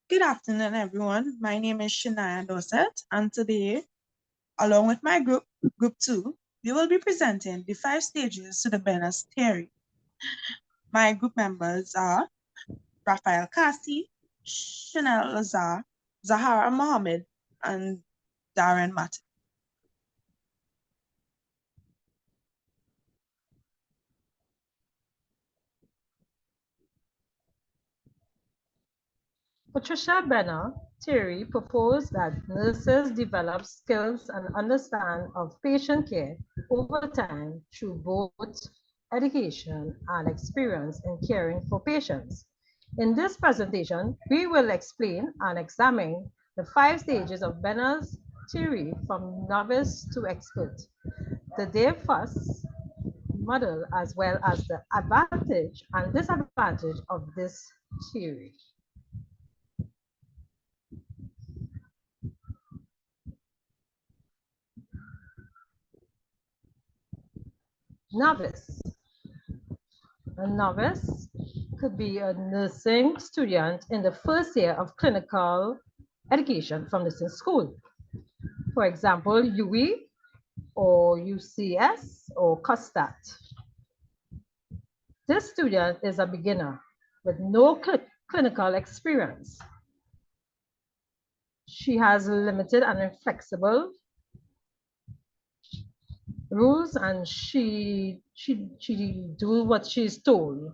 Good afternoon, everyone. My name is Shania Dorset, and today, along with my group, Group 2, we will be presenting the 5 stages to the Benner's theory. My group members are Raphael Kasi, Chanel Lazar, Zahara Mohammed, and Darren Martin. Patricia Benner theory proposed that nurses develop skills and understanding of patient care over time through both education and experience in caring for patients. In this presentation, we will explain and examine the 5 stages of Benner's theory from novice to expert, the Dave-Fuss model, as well as the advantage and disadvantage of this theory. Novice. A novice could be a nursing student in the first year of clinical education from nursing school. For example, UE or UCS or CUSTAT. This student is a beginner with no clinical experience. She has limited and inflexible rules, and she do what she's told.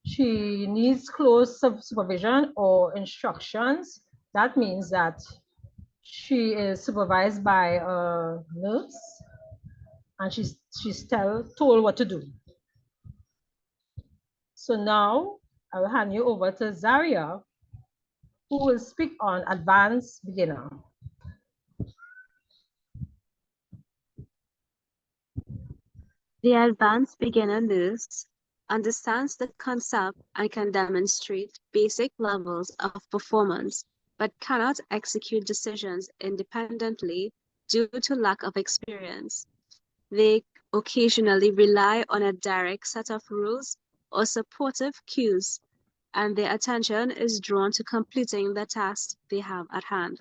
She needs close supervision or instructions. That means that she is supervised by a nurse and she's told what to do. So now I will hand you over to Zaria, who will speak on advanced beginner. The advanced beginner nurse understands the concept and can demonstrate basic levels of performance, but cannot execute decisions independently due to lack of experience. They occasionally rely on a direct set of rules or supportive cues, and their attention is drawn to completing the task they have at hand.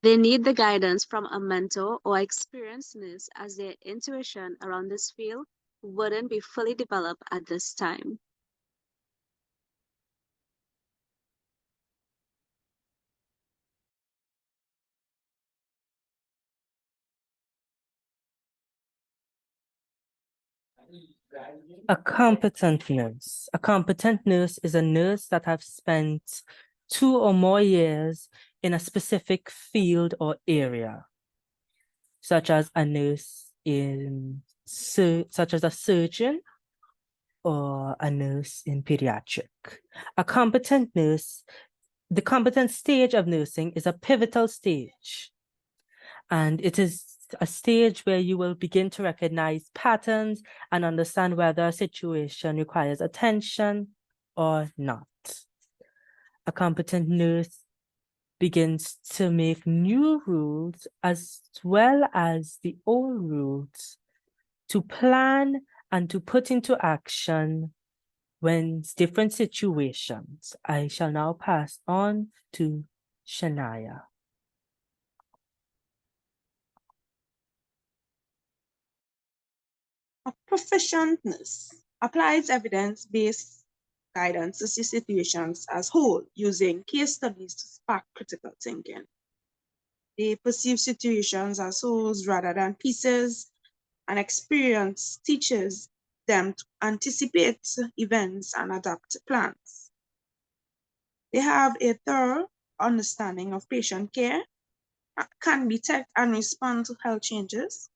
They need the guidance from a mentor or experienced nurse, as their intuition around this field wouldn't be fully developed at this time. A competent nurse. A competent nurse is a nurse that has spent 2 or more years in a specific field or area, such as a nurse such as a surgeon or a nurse in pediatric. A competent nurse, the competent stage of nursing is a pivotal stage, and it is a stage where you will begin to recognize patterns and understand whether a situation requires attention or not. A competent nurse begins to make new rules as well as the old rules to plan and to put into action when different situations. I shall now pass on to Shania. A proficient nurse applies evidence-based guidance to situations as whole, using case studies to spark critical thinking. They perceive situations as wholes rather than pieces, and experience teaches them to anticipate events and adapt plans. They have a thorough understanding of patient care, can detect and respond to health changes,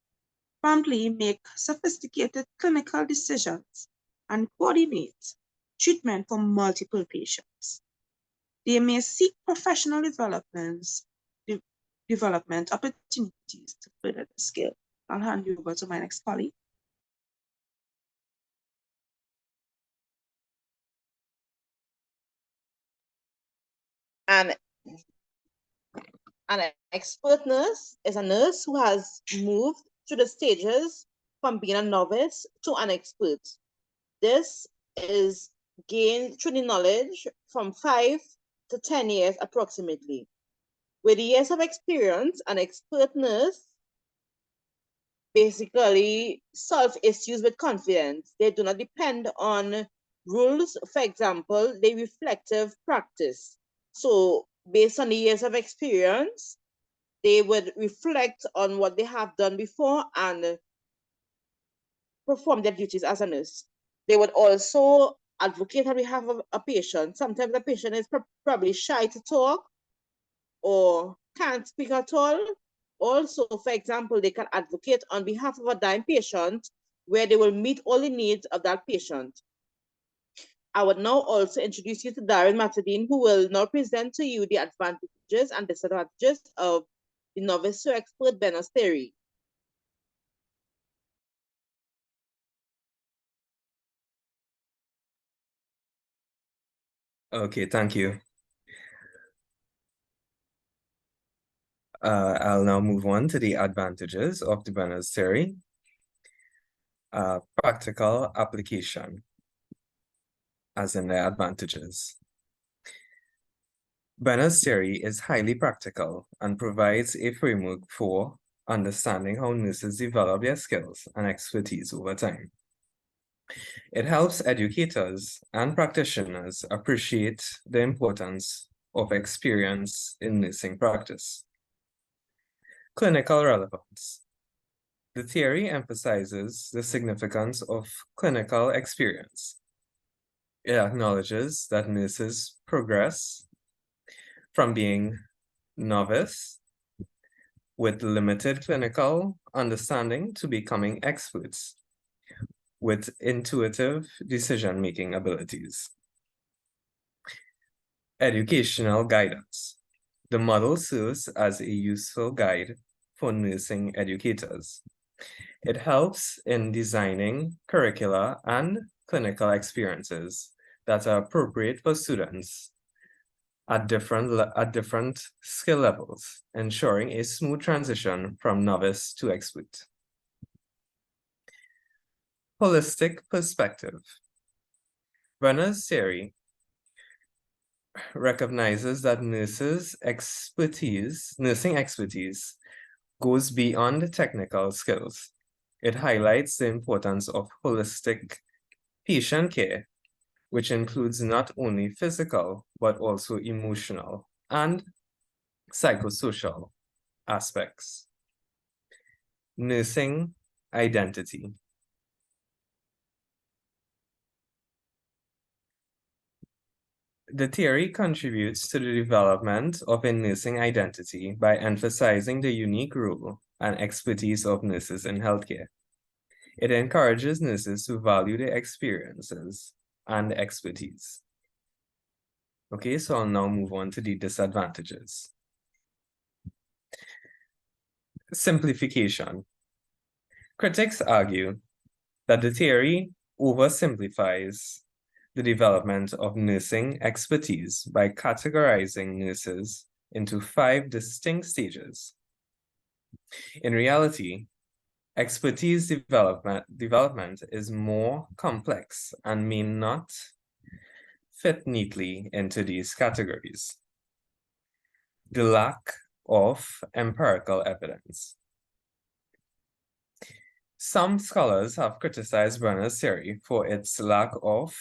promptly make sophisticated clinical decisions, and coordinate treatment for multiple patients. They may seek professional development opportunities to further the skill. I'll hand you over to my next colleague. An expert nurse is a nurse who has moved through the stages from being a novice to an expert. This is gained through the knowledge from 5 to 10 years approximately. With years of experience, an expert nurse basically solve issues with confidence. They do not depend on rules. For example, they reflective practice. So based on the years of experience, they would reflect on what they have done before and perform their duties as a nurse. They would also advocate on behalf of a patient. Sometimes the patient is probably shy to talk or can't speak at all. Also, for example, they can advocate on behalf of a dying patient where they will meet all the needs of that patient. I would now also introduce you to Darren Matadine, who will now present to you the advantages and disadvantages of the novice to expert Benner's theory. Okay, thank you. I'll now move on to the advantages of the Benner's theory. Practical application, as in the advantages. Benner's theory is highly practical and provides a framework for understanding how nurses develop their skills and expertise over time. It helps educators and practitioners appreciate the importance of experience in nursing practice. Clinical relevance. The theory emphasizes the significance of clinical experience. It acknowledges that nurses progress from being novice with limited clinical understanding to becoming experts with intuitive decision-making abilities. Educational guidance. The model serves as a useful guide for nursing educators. It helps in designing curricula and clinical experiences that are appropriate for students at different skill levels, ensuring a smooth transition from novice to expert. Holistic perspective. Benner's theory recognizes that nursing expertise goes beyond technical skills. It highlights the importance of holistic patient care, which includes not only physical, but also emotional and psychosocial aspects. Nursing identity. The theory contributes to the development of a nursing identity by emphasizing the unique role and expertise of nurses in healthcare. It encourages nurses to value their experiences and expertise. Okay, so I'll now move on to the disadvantages. Simplification. Critics argue that the theory oversimplifies the development of nursing expertise by categorizing nurses into 5 distinct stages. In reality, expertise development is more complex and may not fit neatly into these categories. The lack of empirical evidence. Some scholars have criticized Benner's theory for its lack of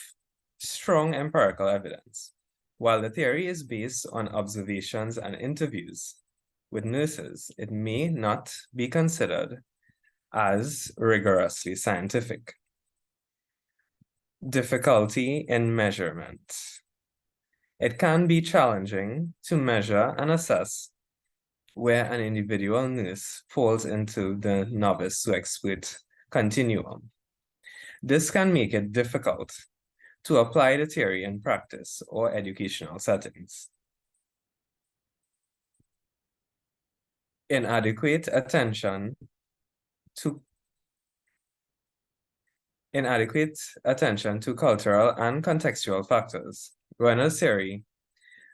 strong empirical evidence. While the theory is based on observations and interviews with nurses, it may not be considered as rigorously scientific. Difficulty in measurement. It can be challenging to measure and assess where an individual nurse falls into the novice to expert continuum. This can make it difficult to apply the theory in practice or educational settings. Inadequate attention to cultural and contextual factors. Benner's theory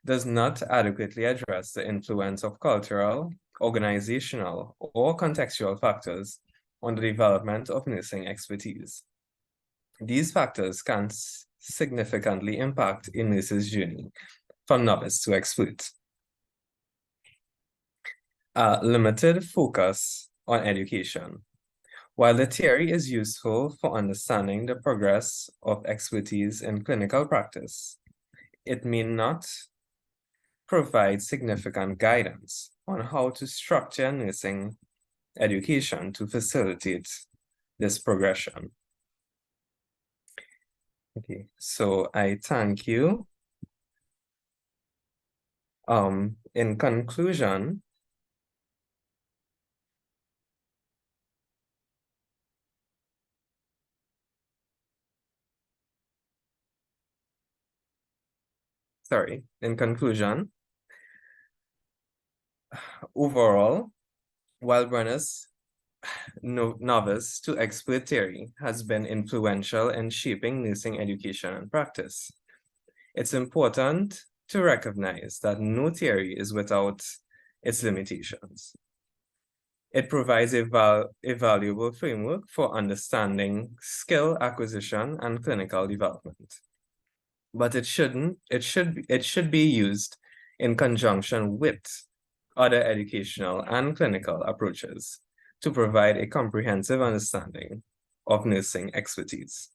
does not adequately address the influence of cultural, organizational, or contextual factors on the development of nursing expertise. These factors can significantly impact a nurse's journey from novice to expert. Limited focus on education. While the theory is useful for understanding the progress of expertise in clinical practice, it may not provide significant guidance on how to structure nursing education to facilitate this progression. Okay, so I thank you. In conclusion, overall, while Brenner's novice to expert theory has been influential in shaping nursing education and practice, it's important to recognize that no theory is without its limitations. It provides a valuable framework for understanding skill acquisition and clinical development. But it should be used in conjunction with other educational and clinical approaches to provide a comprehensive understanding of nursing expertise.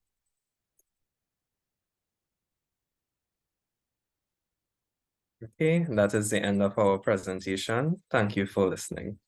Okay, that is the end of our presentation. Thank you for listening.